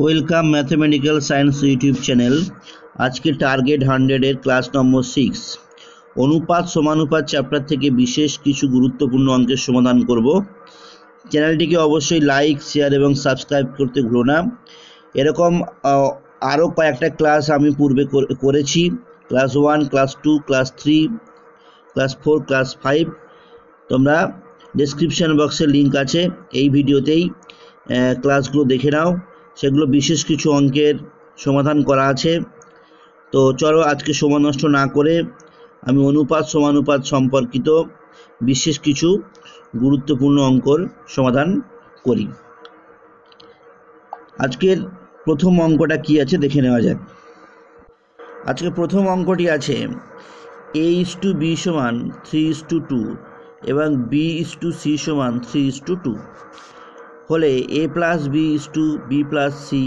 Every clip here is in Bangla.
Welcome mathematical science YouTube channel. আজকে টার্গেট 100 ক্লাস নম্বর 6 অনুপাত সমানুপাত চ্যাপ্টার থেকে বিশেষ কিছু গুরুত্বপূর্ণ অঙ্কের সমাধান করব। চ্যানেলটিকে অবশ্যই লাইক, শেয়ার এবং সাবস্ক্রাইব করতে ভুলো না। এরকম আরও কয়েকটা ক্লাস আমি পূর্বে করেছি, class 1, class 2, class 3, class 4, class 5। তোমরা ডেসক্রিপশন বক্সে লিঙ্ক আছে, এই ভিডিওতেই ক্লাসগুলো দেখে নাও। সেগুলো বিশেষ কিছু অঙ্কের সমাধান করা আছে। তো চলো আজকে সময় নষ্ট না করে আমি অনুপাত সমানুপাত সম্পর্কিত বিশেষ কিছু গুরুত্বপূর্ণ অঙ্কর সমাধান করি। আজকের প্রথম অঙ্কটা কি আছে দেখে নেওয়া যাক। আজকে প্রথম অঙ্কটি আছে a:b সমান 3:2 এবং b:c সমান 3:2 হলে a plus b to B plus C,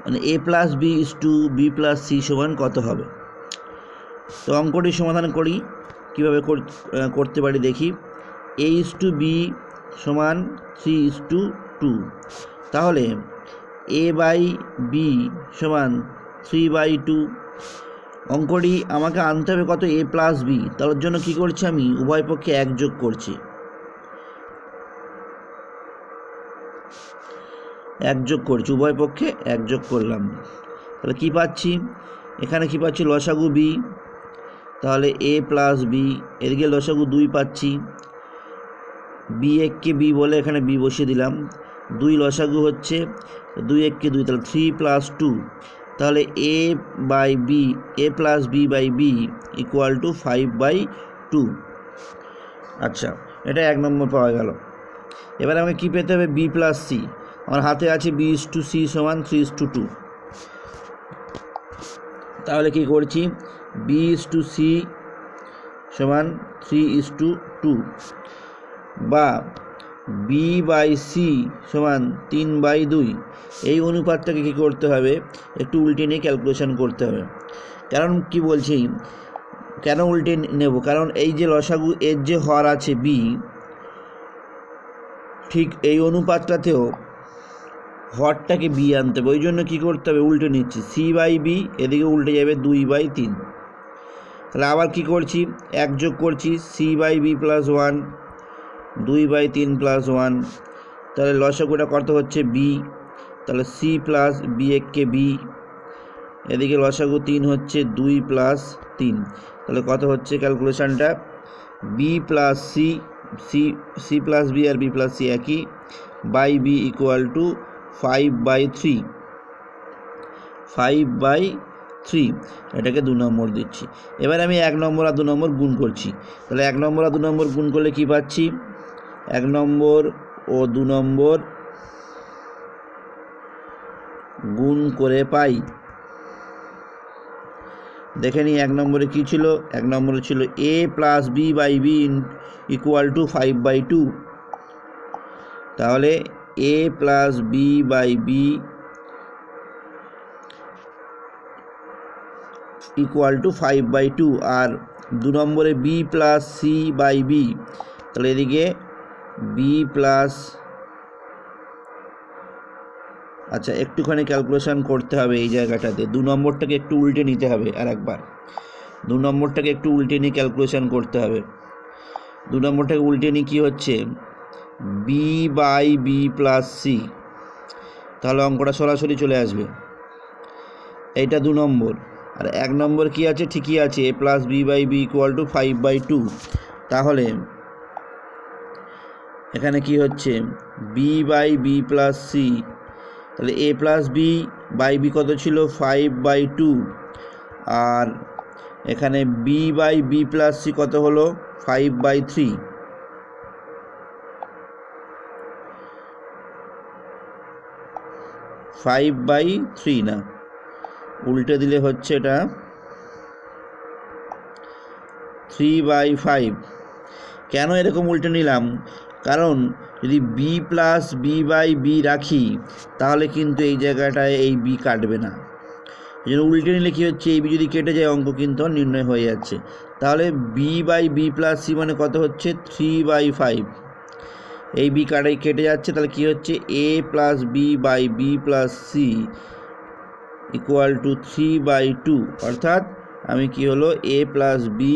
মানে a plus b to B plus C সমান কত হবে। তো অঙ্কটি সমাধান করি, কীভাবে করতে পারি দেখি। a:b সমান 3:2, তাহলে a/b সমান 3/2। অঙ্কটি আমাকে আনতে হবে কত, a প্লাস b। তার জন্য কী করছি, আমি উভয় পক্ষে 1 যোগ করছি, 1 যোগ করছি, উভয় পক্ষে 1 যোগ করলাম। তাহলে কী পাচ্ছি, এখানে কী পাচ্ছি, লসাগু বি, তাহলে a প্লাস বি, এদিকে লসাগু 2 পাচ্ছি, বি এককে বি বলে এখানে বি বসিয়ে দিলাম, 2 লসাগু হচ্ছে 2 এককে 2, তাহলে 3 + 2, তাহলে a plus B by B equal to 5/2। আচ্ছা, এটা 1 নম্বর পাওয়া গেল। এবার আমাকে কী পেতে হবে, বি প্লাস সি। আমার হাতে আছে b/c সমান 3:2। তাহলে কি করছি, b/c সমান 3:2 বা b/c সমান 3/2। এই অনুপাতটাকে কী করতে হবে, একটু উল্টে নিয়ে ক্যালকুলেশন করতে হবে। কারণ কি বলছি, কেন উল্টে নেব, কারণ এই যে লসাগু এর যে হর আছে বি, ঠিক এই অনুপাতটাতেও হরটাকে বি আনতে হবে। ওই জন্য কী করতে হবে, উল্টে নিচ্ছি, c/b এদিকে উল্টে যাবে 2/3। তাহলে আবার কি করছি, 1 যোগ করছি, c/b + 1, 2/3 + 1। তাহলে লসাগুটা কত হচ্ছে, বি, তাহলে c প্লাস বি এককে বি, এদিকে লসাগু 3 হচ্ছে 2 + 3। তাহলে কত হচ্ছে ক্যালকুলেশানটা, B plus C plus B আর বি প্লাস সি একই, বাই বি ইকুয়াল টু 5/3। এটাকে 2 নম্বর দিচ্ছি। এবার আমি 1 নম্বর আর 2 নম্বর গুণ করছি। তাহলে 1 নম্বর আর 2 নম্বর গুণ করলে কি পাচ্ছি, 1 নম্বর ও 2 নম্বর গুণ করে পাই। দেখে নিই 1 নম্বরে কী ছিল, 1 নম্বরে ছিল a plus B by B equal to 5/2। তাহলে a plus B by B equal to 5/2, আর 2 নম্বরে B plus C by B, তাহলে এদিকে বি প্লাস, আচ্ছা একটুখানি ক্যালকুলেশন করতে হবে এই জায়গাটাতে, 2 নম্বরটাকে একটু উল্টে নিতে হবে, আর একবার 2 নম্বরটাকে একটু উল্টে নিয়ে ক্যালকুলেশন করতে হবে। 2 নম্বরটাকে উল্টে নিয়ে কী হচ্ছে, B by B plus C, তাহলে অঙ্কটা সরাসরি চলে আসবে। এইটা 2 নম্বর। আর 1 নম্বর কি আছে, ঠিকই আছে, a plus B by B equal to 5/2। তাহলে এখানে কি হচ্ছে, B by B plus C, তাহলে a plus B by B কত ছিল, 5/2, আর এখানে B by B plus C কত হলো, 5/3। 5/3 না, উল্টে দিলে হচ্ছে এটা 3/5। কেন এরকম উল্টে নিলাম, কারণ যদি B plus B by B রাখি তাহলে কিন্তু এই জায়গাটায় এই বি কাটবে না। এই জন্য উল্টে নিলে কী হচ্ছে, এই বি যদি কেটে যায় অঙ্ক কিন্তু নির্ণয় হয়ে যাচ্ছে। তাহলে B by B plus C মানে কত হচ্ছে, 3/5। এই বি কেটে যাচ্ছে, তাহলে কি হচ্ছে a plus B by B plus c equal to 3/2, অর্থাৎ আমি কি হলো a plus B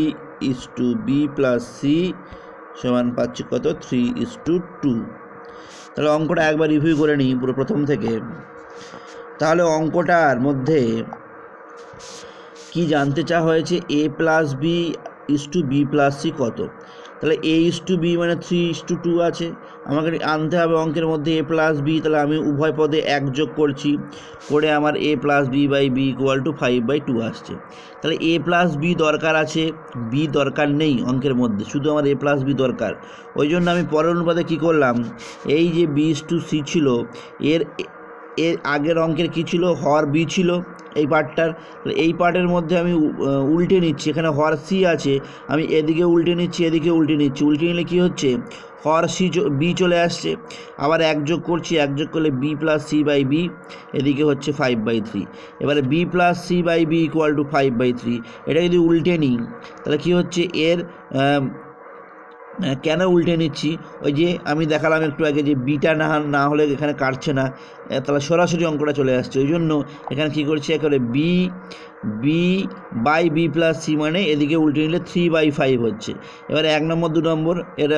is to B plus C সমান পাচ্ছি কত 3:2। তাহলে অঙ্কটা একবার রিভিউ করে নিই পুরো প্রথম থেকে। তাহলে অঙ্কটার মধ্যে কি জানতে চাওয়া হয়েছে, a plus B is to B plus C কত। তাহলে a ইস টু বি মানে 3:2 আছে, আমাকে আনতে হবে অঙ্কের মধ্যে a প্লাস বি। তাহলে আমি উভয় পদে 1 যোগ করছি, করে আমার a plus B by B equal to 5/2 আসছে। তাহলে a প্লাস বি দরকার আছে, b দরকার নেই অঙ্কের মধ্যে, শুধু আমার a প্লাস বি দরকার। ওই জন্য আমি পরের অনুপাতে কী করলাম, এই যে b ইস টু সি ছিল, এর আগের অঙ্কের কি ছিল, হর বি ছিল এই পার্টটার। এই পার্টের মধ্যে আমি উল্টে নিচ্ছি, এখানে হর সি আছে, আমি এদিকে উল্টে নিচ্ছি, এদিকে উল্টে নিচ্ছি। উল্টে নিলে কী হচ্ছে, হর সি বি চলে আসছে, আবার 1 যোগ করছি, 1 যোগ করলে b plus C by b, এদিকে হচ্ছে 5/3। এবারে b plus C by B equal to 5/3। এটা যদি উল্টে নিই তাহলে কী হচ্ছে, এর কেন উল্টে নিচ্ছি, ওই যে আমি দেখালাম একটু আগে যে বিটা না হলে এখানে কাটছে না, তাহলে সরাসরি অঙ্কটা চলে আসছে। ওই জন্য এখানে কী করছি, একেবারে b by B plus C মানে এদিকে উল্টে নিলে 3/5 হচ্ছে। এবারে 1 নম্বর 2 নম্বর এর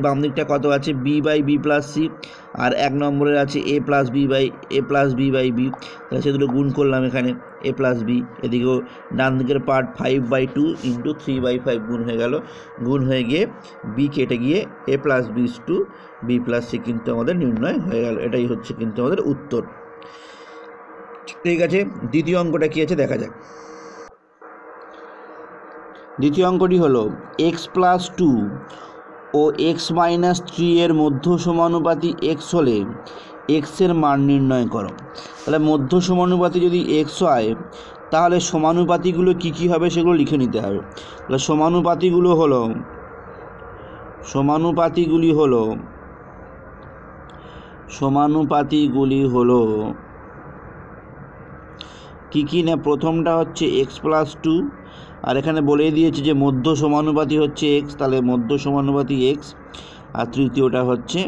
বাম দিকটা কত আছে, B by B plus C, আর 1 নম্বরের আছে A plus B by B. তাহলে সেগুলো গুণ করলাম এখানে এ প্লাস বি, এদিকেও ডান দিকের পার্ট 5/2 ইন্টু 3/5 গুণ হয়ে গেল, গুণ হয়ে গিয়ে বি কেটে গিয়ে A plus B is to B plus C কিন্তু আমাদের নির্ণয় হয়ে গেল। এটাই হচ্ছে কিন্তু আমাদের উত্তর। ঠিক আছে, দ্বিতীয় অঙ্কটা কী আছে দেখা যাক। দ্বিতীয় অঙ্কটি হলো x প্লাস 2 ও x মাইনাস 3 এর মধ্য সমানুপাতি x হলে x এর মান নির্ণয় করো। তাহলে মধ্য সমানুপাতি যদি x হয় তাহলে সমানুপাতিগুলো কি কি হবে সেগুলো লিখে নিতে হবে। তাহলে সমানুপাতিগুলি হলো কি কি না, প্রথমটা হচ্ছে x প্লাস 2, আর এখানে বলেই দিয়েছে যে মধ্য সমানুপাতি হচ্ছে x, তাহলে মধ্য সমানুপাতি x, আর তৃতীয়টা হচ্ছে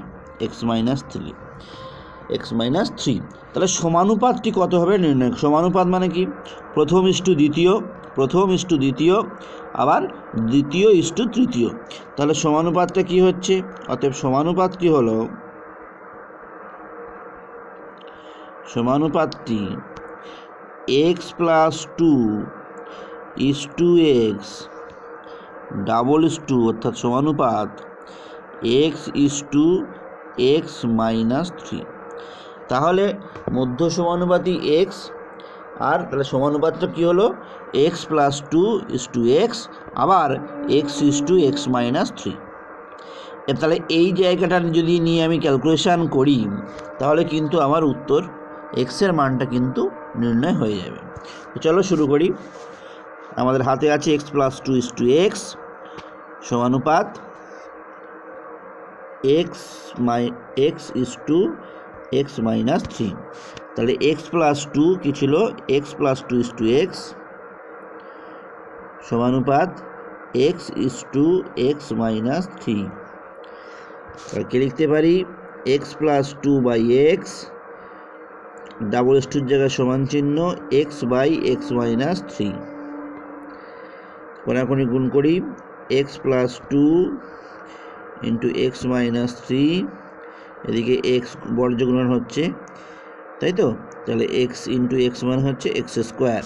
x মাইনাস 3। তাহলে সমানুপাতটি কত হবে নির্ণয়। সমানুপাত মানে কি, প্রথম ইস্টু দ্বিতীয়, আবার দ্বিতীয় ইস্টু তৃতীয়। তাহলে সমানুপাতটা কি হচ্ছে, অতএব সমানুপাতটি হলো, সমানুপাতটি x plus 2 is to x double is to, অর্থাৎ সমানুপাত x is to x minus 3। তাহলে মধ্য সমানুপাতি x, আর তাহলে সমানুপাতটা কী হলো, x plus 2 is to x, আবার x is to x minus 3। তাহলে এই জায়গাটা যদি নিয়ে আমি ক্যালকুলেশান করি তাহলে কিন্তু আমার উত্তর x এর মানটা কিন্তু নির্ণয় হয়ে যাবে। তো চলো শুরু করি। আমাদের হাতে আছে x plus 2 is to x সমানুপাত x is to x minus 3। তাহলে x প্লাস 2 কী ছিল, x plus 2 is to x সমানুপাত x is to x minus 3। তাহলে কে লিখতে পারি, x plus 2 by x, double is টুর জায়গায় সমান চিহ্ন x বাই এক্স মাইনাস 3। কোনাকুনি গুণ করি, x plus 2 into x minus 3, এদিকে x বর্জ্য গুণন হচ্ছে, তাই তো। তাহলে x ইন্টু এক্স মান হচ্ছে x স্কোয়ার।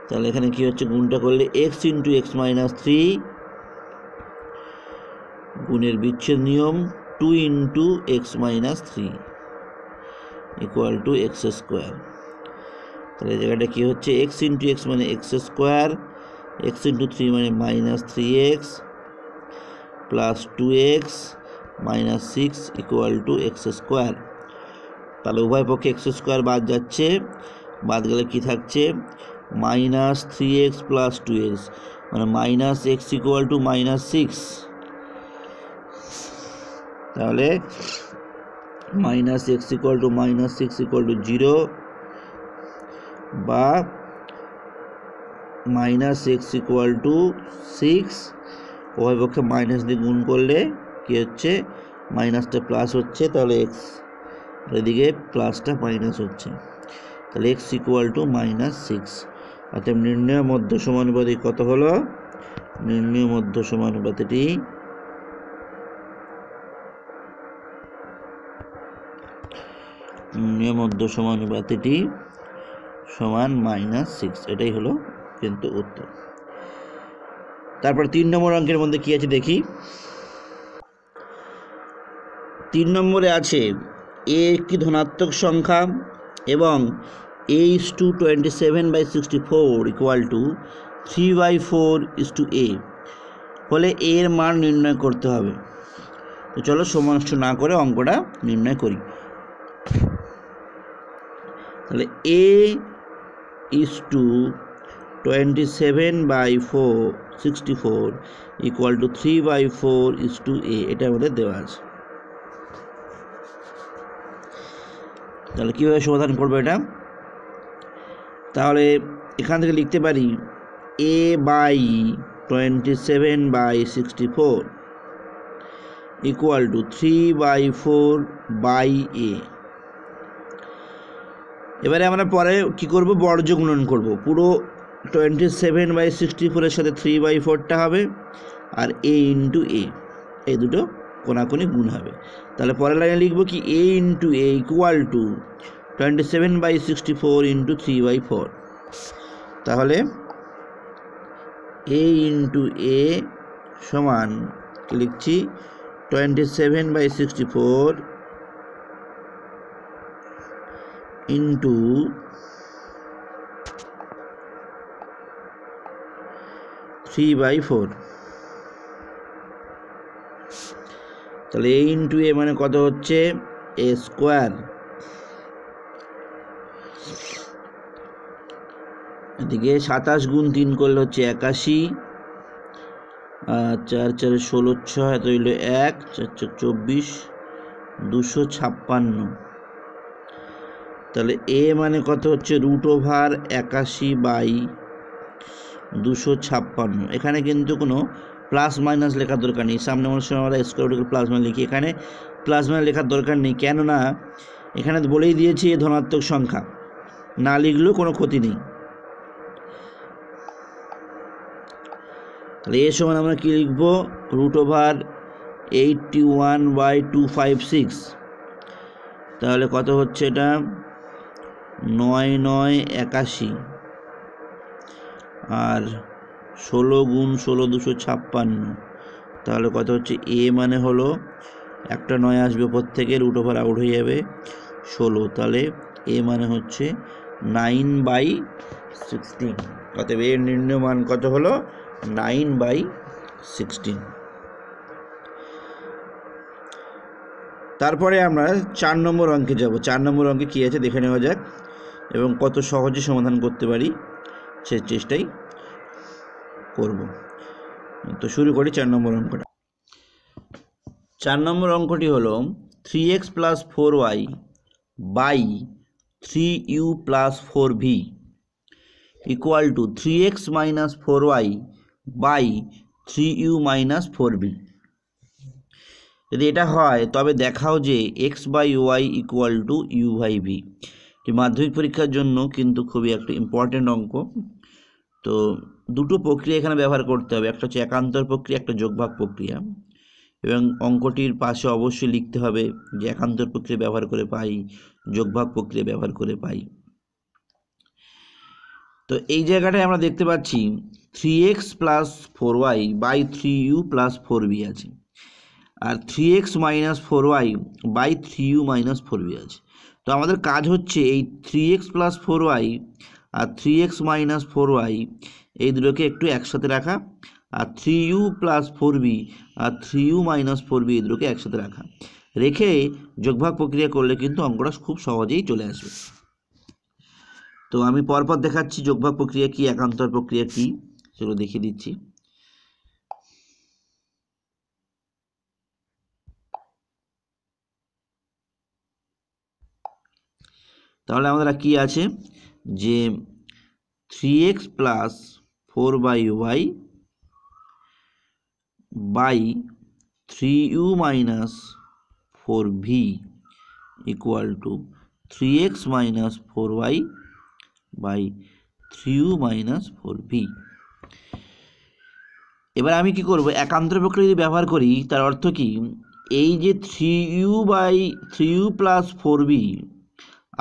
তাহলে এখানে কি হচ্ছে, গুণটা করলে x ইন্টু এক্স মাইনাস 3, গুণের বিচ্ছেদ নিয়ম 2 into x minus 3 equal to x square. তাহলে এই জায়গাটা কী হচ্ছে, x ইন্টু এক্স মানে এক্স স্কোয়ার, x ইন্টু 3 মানে minus 3x plus 2x minus 6 equal to x square. তাহলে উভয় পক্ষে এক্স স্কোয়ার বাদ যাচ্ছে, বাদ গেলে কি থাকছে, মাইনাস 3x প্লাস 2x মানে minus x equal two minus 6। তাহলে minus x equal two minus 6 equal to 0, বা মাইনাস x ইকুয়াল টু 6 উভয় পক্ষে মাইনাস দিয়ে গুণ করলে কি হচ্ছে, মাইনাসটা প্লাস হচ্ছে, তাহলে এক্স, এদিকে প্লাসটা মাইনাস হচ্ছে, তাহলে এক্স ইকুয়াল টু -6। অর্থাৎ নির্ণয় মধ্য সমানুপাতি কত হলো, নির্ণয় মধ্য সমানুপাতিটি সমান -6, এটাই হলো কিন্তু উত্তর। তারপর 3 নম্বর অঙ্কের মধ্যে কি আছে দেখি। 3 নম্বরে আছে a একটি ধনাত্মক সংখ্যা এবং a:27/64 = 3/4 হলে a এর মান নির্ণয় করতে হবে। তো চলো সময় নষ্ট না করে অঙ্কটা নির্ণয় করি। তাহলে a:27/64 = 3/4 এটা আমাদের দেওয়া আছে। তাহলে কীভাবে সমাধান করবো এটা, তাহলে এখান থেকে লিখতে পারি a/27/64 = 3/4/a। এবারে আমরা পরে কি করব, বর্জ্য গুণন করব। পুরো 27/64 সাথে 3/4টা হবে, আর a × a, এই দুটো কোনাকুনি গুণ হবে। তাহলে পরের লাইনে লিখব কি a × a = 27/64 × 3/4। তাহলে a × a সমান লিখছি 27/64 × 3/4। তাহলে a × a মানে কত হচ্ছে, a স্কোয়ার, এদিকে 27 × 3 করলে হচ্ছে 81, 4 4 16 6 এত হইল 1, 4 4 24, 256। তাহলে a মানে কত হচ্ছে √81/256। এখানে কিন্তু কোনো প্লাস মাইনাস লেখার দরকার নেই, সামনে অনেক সময় আমরা স্কোয়ার রুট প্লাস মাইনাস লিখি, এখানে প্লাস মাইনাস লেখার দরকার নেই, কেননা এখানে বলেই দিয়েছি এ ধনাত্মক সংখ্যা, না লিখলেও কোনো ক্ষতি নেই। তাহলে এর সমান আমরা কি লিখব, √81/256। তাহলে কত হচ্ছে এটা, 9 9 81, আর 16 × 16 256। তাহলে কত হচ্ছে, a মানে হলো একটা 9 আসবে উপর থেকে, √আউট হয়ে যাবে 16, তাহলে a মানে হচ্ছে 9/16। অতএব এর নির্ণয় মান কত হলো, 9/16। তারপরে আমরা 4 নম্বর অঙ্কে যাব। 4 নম্বর অঙ্কে কী আছে দেখে নেওয়া যাক এবং কত সহজে সমাধান করতে পারি সে চেষ্টাই করব। তো শুরু করি 4 নম্বর অঙ্কটা। 4 নম্বর অঙ্কটি হলো 3x + 4y / 3u + 4v = 3x - 4y / 3u - 4v। যদি এটা হয় তবে দেখাও যে x/y = u/v। মাধ্যমিক পরীক্ষার জন্য কিন্তু খুবই একটা ইম্পর্টেন্ট অঙ্ক। তো দুটো প্রক্রিয়া এখানে ব্যবহার করতে হবে, একটা হচ্ছে একান্তর প্রক্রিয়া, একটা যোগভাগ প্রক্রিয়া, এবং অঙ্কটির পাশে অবশ্যই লিখতে হবে যে একান্তর প্রক্রিয়া ব্যবহার করে পাই, যোগভাগ প্রক্রিয়া ব্যবহার করে পাই। তো এই জায়গাটায় আমরা দেখতে পাচ্ছি 3x + 4y / 3u + 4v আছে, আর 3x - 4y / 3u - 4v আছে। তো আমাদের কাজ হচ্ছে এই 3x + 4y আর 3x - 4y এই দুটোকে একটু একসাথে রাখা, আর 3u + 4v আর 3u - 4v এই দুটোকে একসাথে রাখা, রেখে যোগভাগ প্রক্রিয়া করলে কিন্তু অঙ্কটা খুব সহজেই চলে আসবে। তো আমি পরপর দেখাচ্ছি যোগভাগ প্রক্রিয়া কি, একান্তর প্রক্রিয়া কি, সেগুলো দেখিয়ে দিচ্ছি। তাহলে আমাদের কি আছে যে 3x + 4y by 3u minus 4v equal to 3x minus 4y by 3u minus 4v। এবার আমি কি করব, একান্তর প্রক্রিয়া যদি ব্যবহার করি তার অর্থ কি, এই যে 3u প্লাস 4v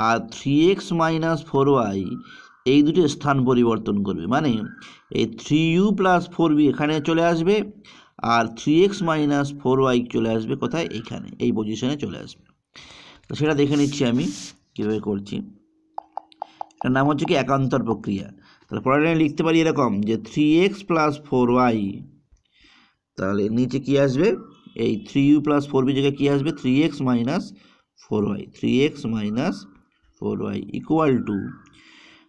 আর 3x মাইনাস 4y এই দুটো স্থান পরিবর্তন করবে, মানে এই 3u প্লাস 4v এখানে চলে আসবে আর 3x মাইনাস 4y চলে আসবে কোথায়, এইখানে এই পজিশনে চলে আসবে। তো সেটা দেখে নিচ্ছি আমি কীভাবে করছি। এটার নাম হচ্ছে কি একান্তর প্রক্রিয়া। তাহলে পরের লাইনে লিখতে পারি এরকম যে 3x প্লাস 4y, তাহলে নিচে কি আসবে, এই 3u প্লাস 4v জায়গায় কি আসবে 3x minus 4y, 3x minus 4y equal to,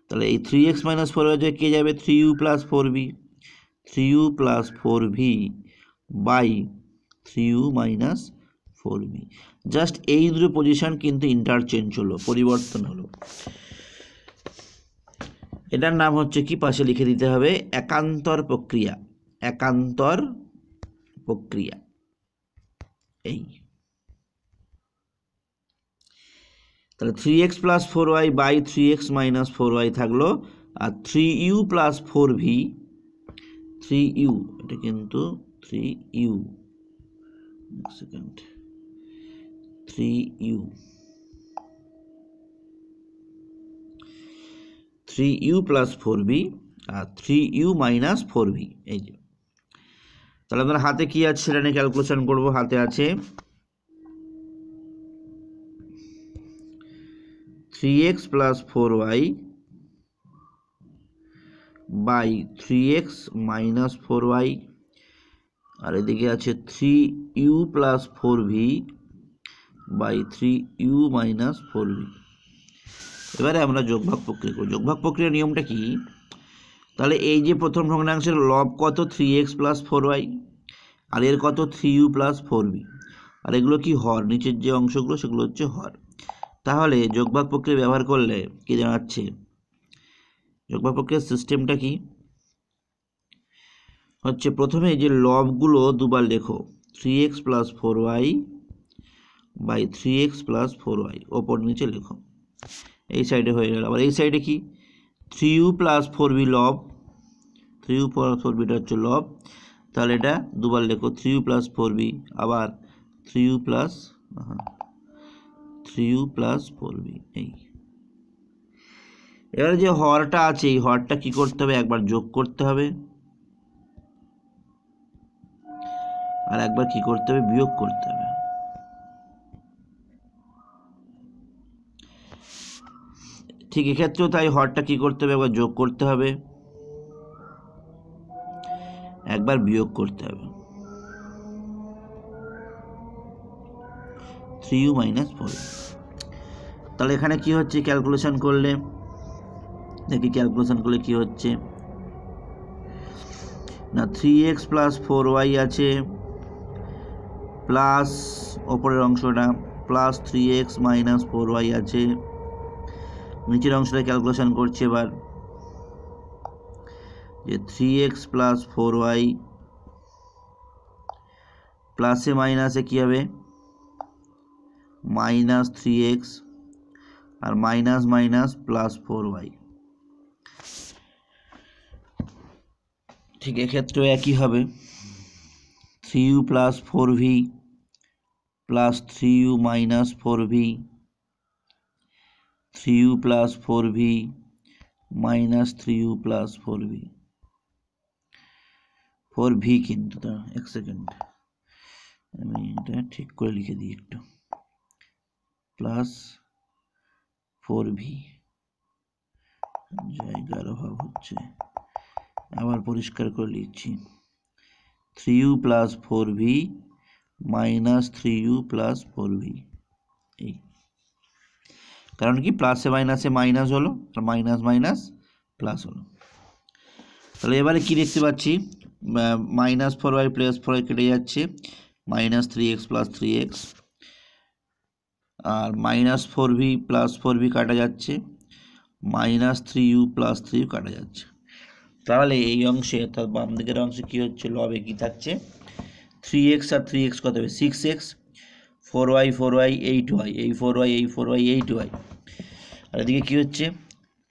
তাহলে এই 3x মাইনাস 4y জায়গায় কে যাবে 3u plus 4v, 3u plus 4v by 3u minus 4v। Just এই দুটো পজিশন কিন্তু ইন্টারচেঞ্জ হলো, পরিবর্তন হলো। এটার নাম হচ্ছে কি, পাশে লিখে দিতে হবে একান্তর প্রক্রিয়া, একান্তর প্রক্রিয়া। এই তাহলে 3x plus 4y by 3x minus 4y থাকলো, আর 3u প্লাস 4v, 3u এটা কিন্তু 3u, second 3u plus 4v আর 3u মাইনাস 4v। এই যে তাহলে আমরা হাতে কি আছে সেটা নিয়ে ক্যালকুলেশন করব। হাতে আছে 3x plus 4y by 3x minus 4y, আর এদিকে আছে 3u plus 4v by 3u minus 4v। এবারে আমরা যোগভাগ প্রক্রিয়া করব। যোগভাগ প্রক্রিয়ার নিয়মটা কি, তাহলে এই যে প্রথম ভগ্নাংশের লব কত 3x প্লাস 4y আর এর কত 3u প্লাস 4v, আর এগুলো কি হর, নিচের যে অংশগুলো সেগুলো হচ্ছে হর। তাহলে যোগভাগ প্রক্রিয়া ব্যবহার করলে কি জানাচ্ছে, যোগভাগ প্রক্রিয়ার সিস্টেমটা কি হচ্ছে, প্রথমে এই যে লবগুলো দুবার লেখো 3x plus 4y by 3x plus 4y, ওপর নিচে লেখো, এই সাইডে হয়ে গেল। আবার এই সাইডে কি 3u প্লাস 4v লব, 3u প্লাস 4vটা হচ্ছে লব, তাহলে এটা দুবার লেখো 3u প্লাস 4v, আবার 3u প্লাস 4v। এই এবারে যে হরটা আছে এই হরটা কি করতে হবে, একবার যোগ করতে হবে আর একবার কি করতে হবে, বিয়োগ করতে হবে। ঠিক এক্ষেত্রেও তাই, হরটা কি করতে হবে, একবার যোগ করতে হবে একবার বিয়োগ করতে হবে, 3u মাইনাস 4। তাহলে এখানে কি হচ্ছে, ক্যালকুলেশন করলে দেখি, ক্যালকুলেশন করলে কি হচ্ছে না, 3x প্লাস 4y আছে প্লাস ওপরের অংশটা প্লাস 3x মাইনাস 4y আছে, নিচের অংশটা ক্যালকুলেশন করছি এবার, যে 3x প্লাস 4y প্লাসে মাইনাসে কি হবে মাইনাস 3x আর মাইনাস মাইনাস প্লাস 4y। ঠিক এক্ষেত্রেও একই হবে, 3u plus 4v plus 3u minus 4v, 3u plus 4v minus 3u plus 4v, 4v কিন্তু, তা এক সেকেন্ড আমি এটা ঠিক করে লিখে দিই একটু, প্লাস 4v, জায়গার অভাব হচ্ছে, আবার পরিষ্কার করে লিখছি 3u plus 4v minus 3u plus 4v। এই কারণ কি, প্লাসে মাইনাসে মাইনাস হলো আর মাইনাস মাইনাস প্লাস হলো। তাহলে এবারে কি দেখতে পাচ্ছি, মাইনাস 4y প্লাস 4y কেটে যাচ্ছে, মাইনাস 3x প্লাস 3x, আর মাইনাস 4v প্লাস 4v কাটা যাচ্ছে, মাইনাস 3u প্লাস 3u কাটা যাচ্ছে। তাহলে এই অংশে অর্থাৎ বাম দিকের অংশে কি হচ্ছে, লব একই থাকছে, 3x আর 3x কত হবে 6x, 4y 4y 8y, এই 4y এই 4y 8y, আর এদিকে কি হচ্ছে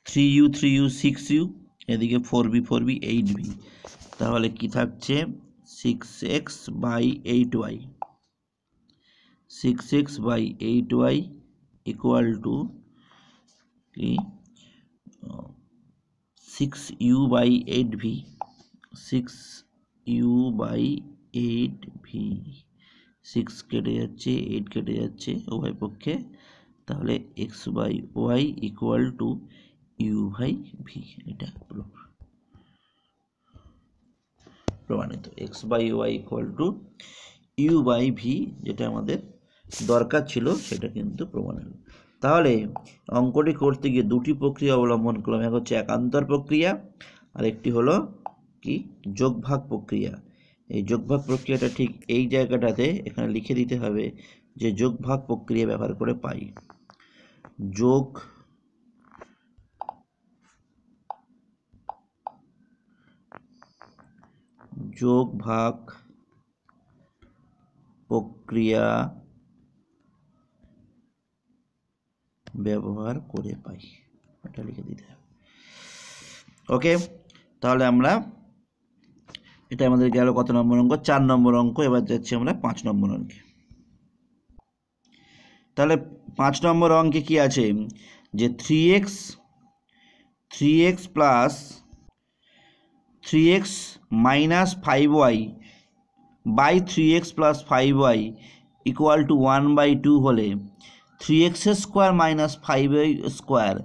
3u 3u 6u, এদিকে 4b 4b 8b, তাহলে কি থাকছে 6x by 8y, 6x by 8y equal to কি 6u by 8v, 6u by 8v, 6 কেটে যাচ্ছে 8 কেটে যাচ্ছে উভয় পক্ষে, তাহলে x by y equal to u by v, এটা প্রমাণিত। x by y equal to u by v, যেটা আমাদের দরকার ছিল সেটা কিন্তু প্রমাণ হলো। তাহলে অঙ্কটি করতে গিয়ে দুটি প্রক্রিয়া অবলম্বন করলাম, এক হচ্ছে একান্তর প্রক্রিয়া আর একটি হলো কি যোগভাগ প্রক্রিয়া। এই যোগভাগ প্রক্রিয়াটা ঠিক এই জায়গাটাতে এখানে লিখে দিতে হবে যে যোগভাগ প্রক্রিয়া ব্যবহার করে পাই যোগভাগ প্রক্রিয়া ব্যবহার করে পাই, এটা লিখে দিতে হবে। ওকে, তাহলে আমরা এটা আমাদের গেল কত নম্বর অঙ্ক 4 নম্বর অঙ্ক। এবার যাচ্ছি আমরা 5 নম্বর অঙ্কে। তাহলে 5 নম্বর অঙ্কে কি আছে যে 3x plus 3x minus 5y by 3x plus 5y equal to 1/2 হলে 3x square minus 5y square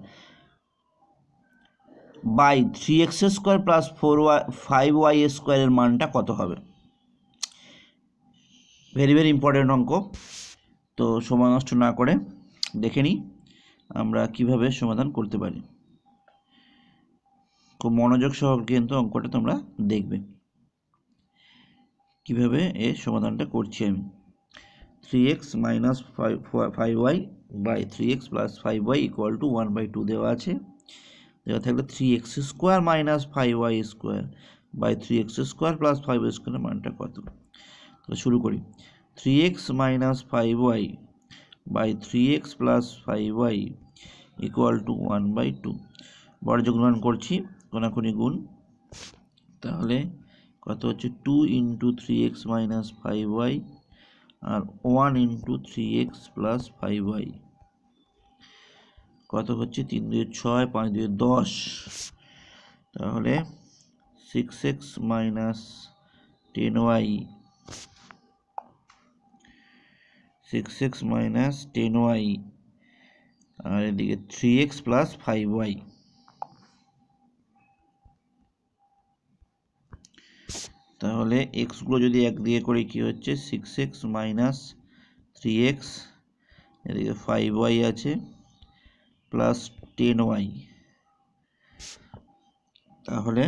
by 3x square plus 5y স্কোয়ারের মানটা কত হবে? ভেরি ভেরি ইম্পর্টেন্ট অঙ্ক। তো সময় নষ্ট না করে দেখে নিই আমরা কিভাবে সমাধান করতে পারি। খুব মনোযোগ সহকারে কিন্তু অঙ্কটা তোমরা দেখবে কিভাবে এর সমাধানটা করছি আমি। 3x minus 5y by 3x plus 5y equal to 1/2 দেওয়া আছে। দেওয়া থাকলে 3x square minus 5y square by 3x square plus 5y স্কোয়ারের মানটা কত? তো শুরু করি। 3x minus 5y by 3x plus 5y equal to 1/2, বড় যোগমান করছি কোনাকুনি গুণ, তাহলে কত হচ্ছে 2 ইন্টু 3x মাইনাস 5y আর 1 ইন্টু 3x প্লাস 5y কত হচ্ছে 3 2 6 5 2 10, তাহলে 6x minus 10y 6x minus 10y আর এদিকে 3x প্লাস 5y, তাহলে এক্সগুলো যদি এক দিয়ে করি কি হচ্ছে 6x মাইনাস 3x, এদিকে 5y আছে প্লাস 10y, তাহলে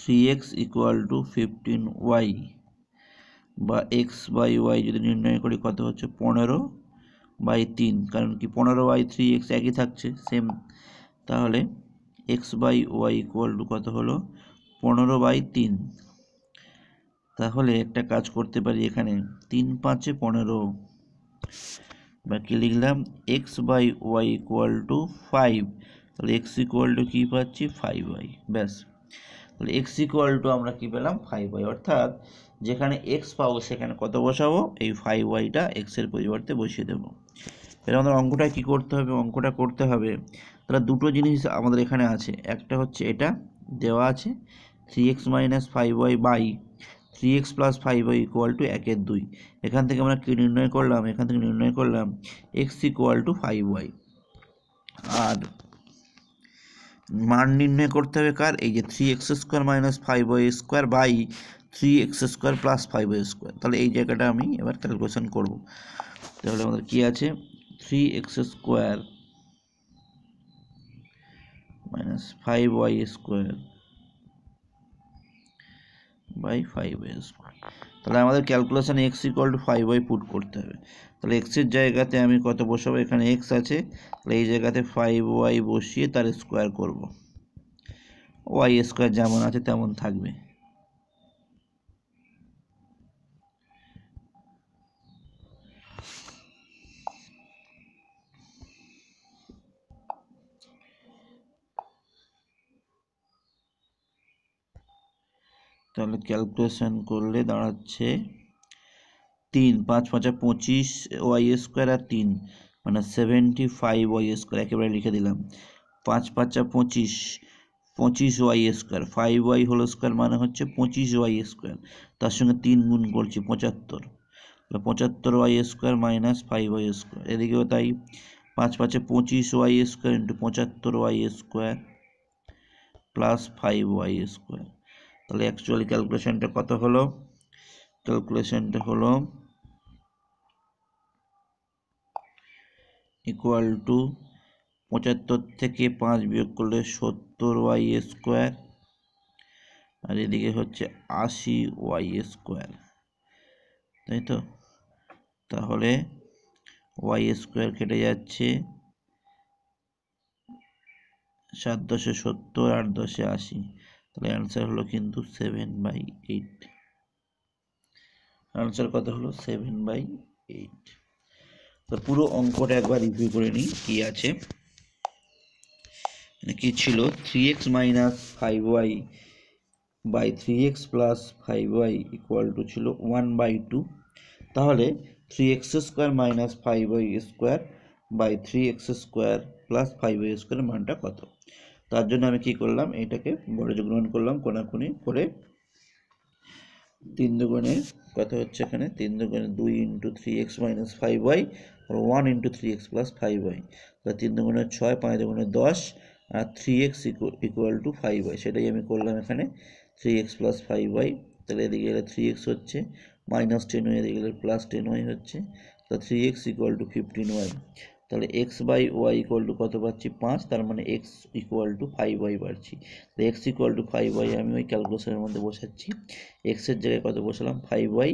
3x ইকুয়াল টু 15y বা x বাই y যদি নির্ণয় করি কত হচ্ছে 15/3, কারণ কি 15/3x একই থাকছে সেম, তাহলে x by y equal to কত হলো 15/3। তাহলে একটা কাজ করতে পারি, এখানে 3 5 15, বাকি লিখলাম x by y equal to 5, তাহলে x ইকুয়াল টু কী পাচ্ছি 5y, ব্যাস। তাহলে x ইকুয়াল টু আমরা কি পেলাম 5y, অর্থাৎ যেখানে x পাবো সেখানে কত বসাবো এই 5yটা x এর পরিবর্তে বসিয়ে দেবো। এবার আমাদের অঙ্কটা কি করতে হবে? অঙ্কটা করতে হবে, তাহলে দুটো জিনিস আমাদের এখানে আছে, একটা হচ্ছে এটা দেওয়া আছে 3x minus 5y by 3x plus 5y equal to 1/2, এখান থেকে আমরা কি নির্ণয় করলাম? এখান থেকে নির্ণয় করলাম x ইকুয়াল টু 5y, আর মান নির্ণয় করতে হবে কার? এই যে 3x square minus 5y square by 3x square plus 5y square. তাহলে এই জায়গাটা আমি এবার ক্যালকুলেশন করব। তাহলে আমাদের কি আছে 3x square minus 5y square by 5y square. তাহলে আমাদের ক্যালকুলেশানে x equal to 5y put করতে হবে। তাহলে x এর জায়গাতে আমি কত বসাবো? এখানে x আছে, তাহলে এই জায়গাতে 5y বসিয়ে তার স্কোয়ার করব, y স্কোয়ার যেমন আছে তেমন থাকবে। তাহলে ক্যালকুলেশন করলে দাঁড়াচ্ছে 3 5 5 25 ওয়াই স্কোয়ার আর 3 মানে 75 ওয়াই স্কোয়ার একেবারে লিখে দিলাম। 5 5 25 25 y square 5 y whole square মানে হচ্ছে 25 ওয়াই স্কোয়ার, তার সঙ্গে 3 গুণ করছি 75, 75 y square minus 5 y square, এদিকেও তাই 5 5 25 y square into 75 y square plus 5 y square. তাহলে অ্যাকচুয়ালি ক্যালকুলেশনটা কত হলো? ক্যালকুলেশনটা হলো ইকুয়াল টু 75 থেকে 5 বিয়োগ করলে 70 ওয়াই স্কোয়ার আর এদিকে হচ্ছে 80 ওয়াই স্কোয়ার, তাই তো? তাহলে ওয়াই স্কোয়ার কেটে যাচ্ছে, 7 10 70 8 10 80, তাহলে অ্যান্সার হলো কিন্তু 7/8। আনসার কত হলো? 7/8। তো পুরো অঙ্কটা একবার রিভিউ করে নিই কি আছে। কি ছিল? 3x minus 5y by 3x plus 5y equal to ছিল 1/2। তাহলে 3x square minus 5y square by 3x square plus 5y square মানটা কত? তার জন্য আমি কি করলাম, এটাকে বড় গ্রহণ করলাম কোনাকুনি করে। 3 দুগুণে কত হচ্ছে এখানে? 3 দুগুণে 2 ইন্টু 3x মাইনাস 5y আর 1 ইন্টু 3x প্লাস 5y, তাহলে 3 দুগুণে 6 5 দুগুণে 10 আর 3x ইকুয়াল টু 5y, সেটাই আমি করলাম এখানে 3x প্লাস 5y। তাহলে এদিকে গেলে 3x হচ্ছে মাইনাস 10y, এদিকে গেলে প্লাস 10y হচ্ছে, তাহলে 3x ইকুয়াল টু 15y। তাহলে x by y equal to কত পাচ্ছি? 5, তার মানে x ইকুয়াল টু 5y পাচ্ছি। তো x ইকুয়াল টু 5y আমি ওই ক্যালকুলেশনের মধ্যে বসাচ্ছি। x এর জায়গায় কত বসালাম? 5y,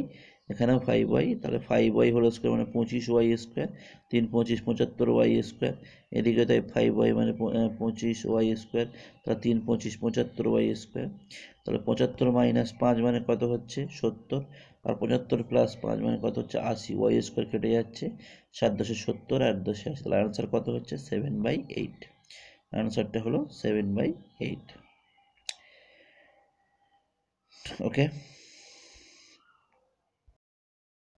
এখানেও 5y, তাহলে 5y হোল স্কোয়ার মানে 25y স্কোয়ার, 3 25 75y স্কোয়ার, এদিকে তাই 5y মানে 25y স্কোয়ার, তাহলে 3 25 75y স্কোয়ার। তাহলে 75 মাইনাস 5 মানে কত হচ্ছে? 70, আর 75 প্লাস 5 মানে কত হচ্ছে? 80, ওয়াই স্কোয়ার কেটে যাচ্ছে, 7 10 70 8 10 80, তাহলে আনসার কত হচ্ছে? 7/8। আনসারটা হলো 7/8। ওকে।